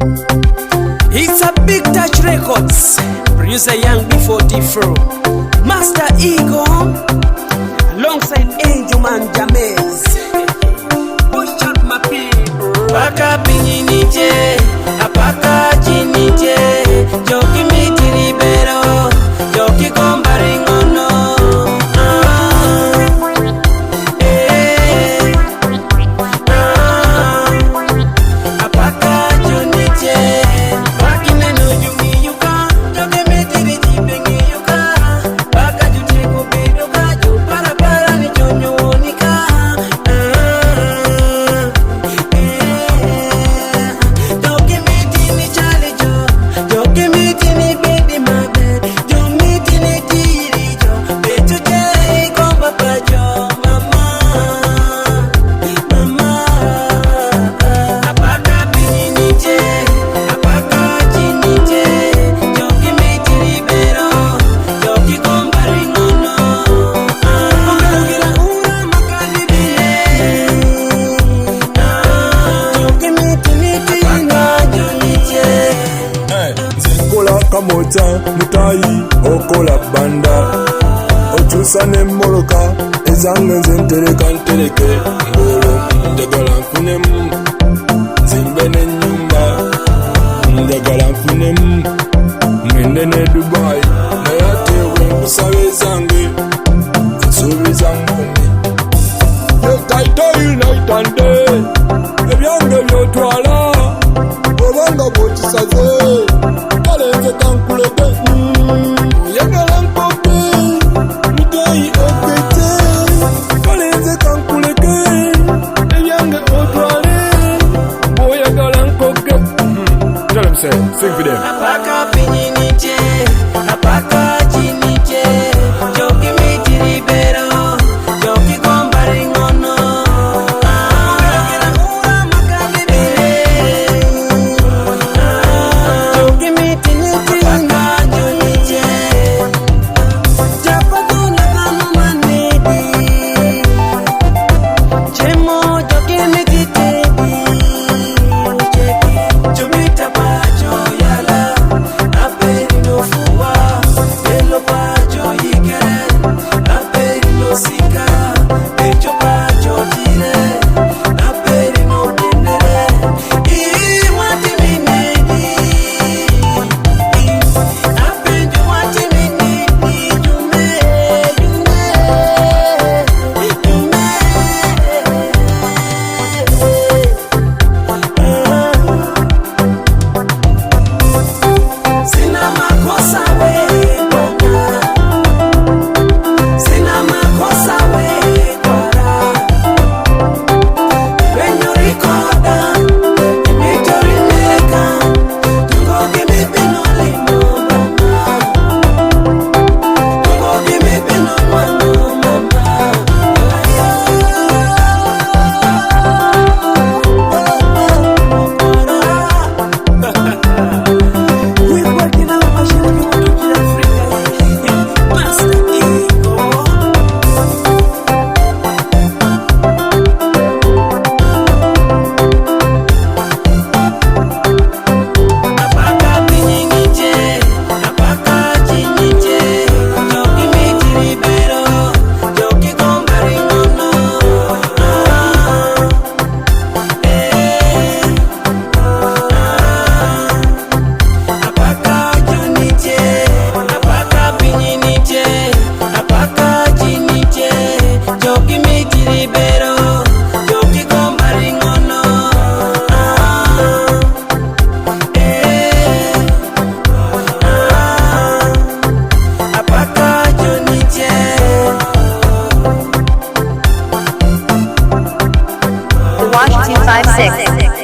It's a Big Touch Records. Producer Young before Defro. Master Ego alongside Angelman Jamez. Push up my people. Apaka Junitye, Apaka Junitye, Joki mitiri bero, Joki kombaring ono. Apaka Junitye, Bakine no Jumi yuka, Joki mitiri jibengi yuka, Baka jute kubido kaju, para ni jonyo wonika. Kamota mutayi okola banda ochusa ne moroka ezange nzentereka ntereke ngolo ndagala nfunemu zimbe ne nyumba ndagala nfunemu ngende ne Dubai naye atewe nkusabe zange nsuubiza ngumi yetaitoyi night and day ebyange byotwala obanga bwokisaze kalenze kankuleke oyagala nkoke muteyi okete kalenze kankuleke ebyange otwale oyagala nkoke. Tell them say, sing for them. Apaka Junitye, Apaka Junitye, Joki mitiri bero, Joki kombaring ono. Watch 256.